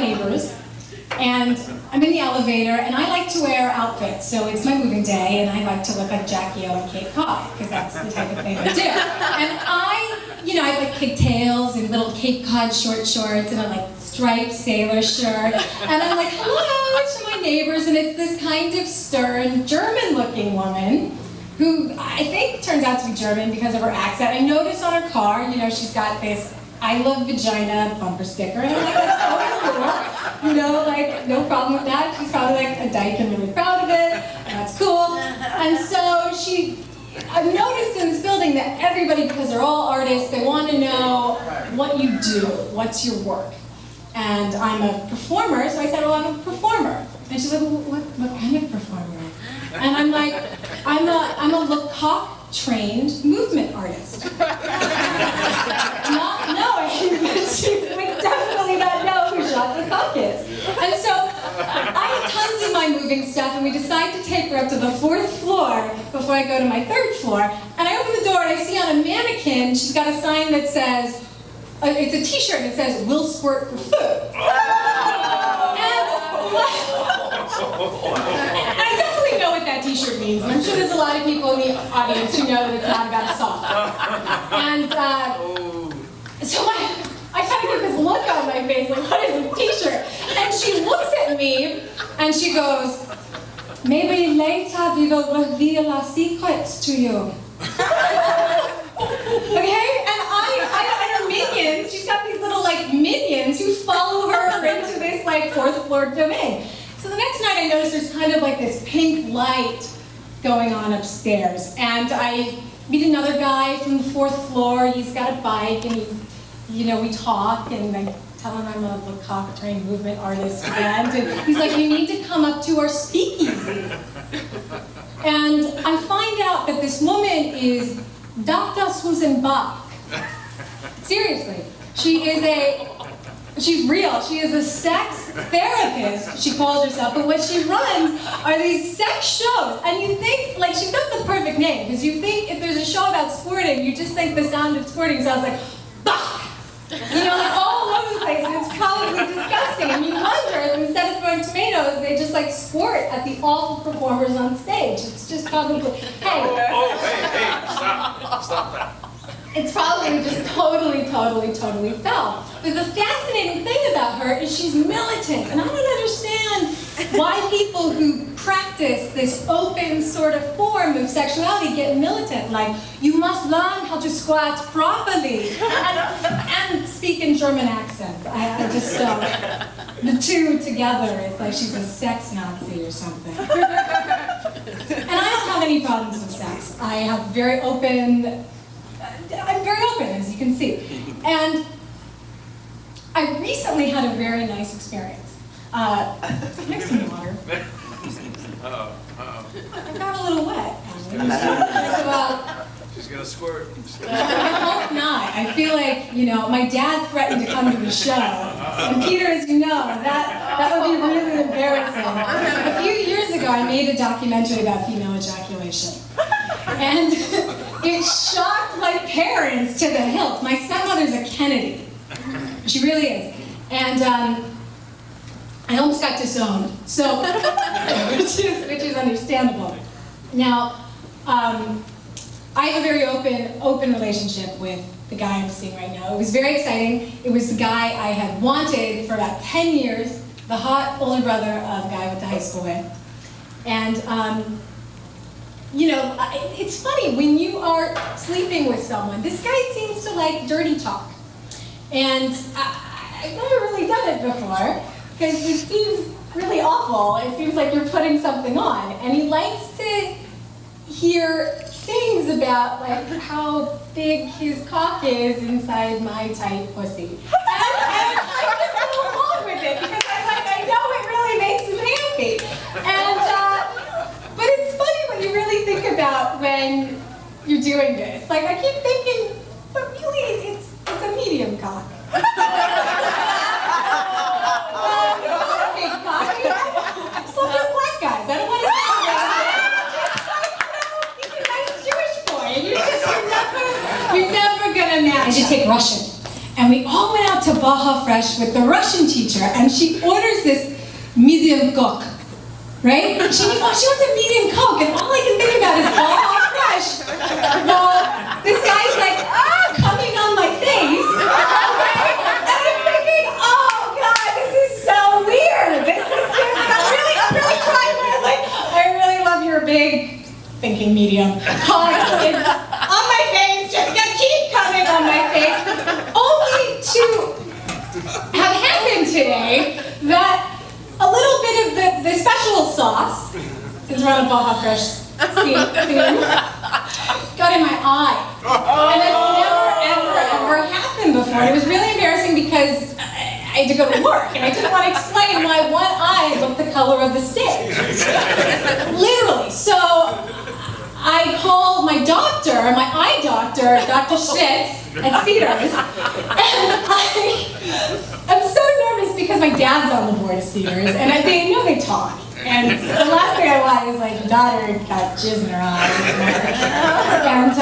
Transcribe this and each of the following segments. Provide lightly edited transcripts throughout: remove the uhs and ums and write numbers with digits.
neighbors, and I'm in the elevator, and I like to wear outfits. So it's my moving day, and I like to look like Jackie O and Cape Cod, because that's the type of thing I do. And I have like pigtails and little Cape Cod short shorts, and a like striped sailor shirt, and I'm like, hello to my neighbors, and it's this kind of stern, German-looking woman, who I think turns out to be German because of her accent. I noticed on her car, she's got this I love vagina bumper sticker, and I'm like, that's totally cool. Like, no problem with that. She's probably like a dyke and really proud of it, and that's cool. And so I've noticed in this building that everybody, because they're all artists, they want to know what you do, what's your work. And I'm a performer, so I said, well, I'm a performer. And she's like, well, what kind of performer? And I'm like, I'm a Lecoq-trained movement artist. Not knowing that she would definitely not know who Jacques Lecoq is. And so I have tons of my moving stuff, and we decide to take her up to the 4th floor before I go to my 3rd floor. And I open the door, and I see on a mannequin, she's got a sign that says, it's a t-shirt, and it says, "We'll squirt for food." And I definitely know what that t-shirt means, and I'm sure there's a lot of people in the audience who know that it's not about assault. And so I kind of get this look on my face, like, what is this t-shirt? And she looks at me, and she goes, maybe later we will reveal our secrets to you. Okay? And her minions, she's got these little like minions who follow her into this like 4th floor domain. So the next night I noticed there's kind of like this pink light going on upstairs, and I meet another guy from the 4th floor. He's got a bike, and we talk, and I tell him I'm a Lecoq-trained movement artist again, and he's like, you need to come up to our speakeasy. And I find out that this woman is Dr. Susan Bach. Seriously, she's real. She is a sex therapist, she calls herself, but what she runs are these sex shows. And you think, like, she's got the perfect name, because you think if there's a show about squirting, you just think the sound of squirting sounds like, Bach! Like all over the place, and it's probably disgusting. And you wonder if instead of throwing tomatoes, they just like squirt at the awful performers on stage. It's just probably, hey, Stop that. it's probably just totally foul. But the fascinating thing about her is she's militant, and I don't understand why people who practice this open sort of form of sexuality get militant. Like, you must learn how to squat properly and speak in German accents. I just don't. The two together, it's like she's a sex Nazi or something. And I don't have any problems with sex. I have I'm very open, as you can see. And I recently had a very nice experience. Next to water. I got a little wet. She's gonna squirt. I hope not. I feel like, my dad threatened to come to the show. And Peter, as you know, that would be really embarrassing. A few years ago, I made a documentary about female ejaculation. And it shocked my parents to the hilt. My stepmother's a Kennedy. She really is. And I almost got disowned, so which is understandable. Now, I have a very open relationship with the guy I'm seeing right now. It was very exciting. It was the guy I had wanted for about 10 years, the hot older brother of the guy I went to high school with. And it's funny when you are sleeping with someone. This guy seems to like dirty talk, and I've never really done it before. Because it seems really awful. It seems like you're putting something on. And he likes to hear things about like how big his cock is inside my tight pussy. And I kind of go along with it because I'm like, I know it really makes him happy. And but it's funny when you really think about when you're doing this. Like I keep thinking, but really it's a medium cock. Guys, I don't want to say he's a nice Jewish boy, and you're never gonna match. I should take Russian, and we all went out to Baja Fresh with the Russian teacher, and she orders this medium Coke, right? She wants a medium Coke, and all I can think about is Baja Fresh. Well, this guy's like, coming on my face, okay? And I'm thinking, oh God, this is so weird. This is just, I'm really trying to, like, I really love your big thinking medium Coke. It's on my face, just gonna keep coming on my face. Only to have happened today that a little bit of the special sauce, since we're on a Baja Fresh theme, got in my eye. And that's never, ever happened before. It was really embarrassing because I had to go to work, and I didn't want to explain why one eye looked the color of the stage. Literally. So I called my doctor, my eye doctor, Dr. Schmitz at Cedars, and I'm so nervous because my dad's on the board of Cedars, and they know they talk. And the last thing I want is like, your daughter got jizz in her eye. And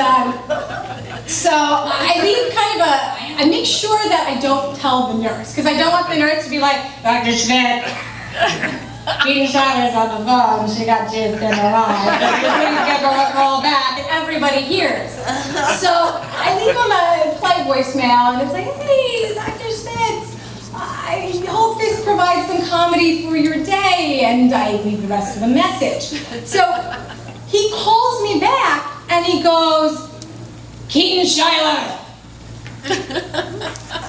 so I leave I make sure that I don't tell the nurse, because I don't want the nurse to be like, Dr. Schmitz, Keaton Schuyler's on the phone, she got jizz in her eye. Please give her a call back, and everybody hears. So I leave him a polite voicemail, and it's like, hey, Dr. Schmitz, I hope this provides some comedy for your day, and I leave the rest of the message. So he calls me back, and he goes, Keaton Schuyler,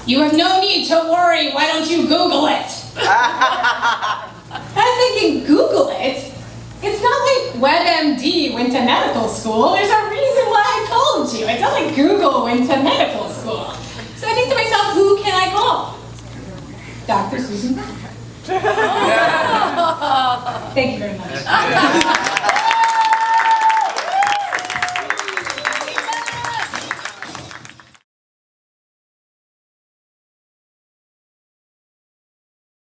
you have no need to worry, why don't you Google it? I'm thinking, Google it? It's not like WebMD went to medical school. There's a reason why I called you. It's not like Google went to medical school. So I think to myself, who can I call? Dr. Susan Becker. Thank you very much.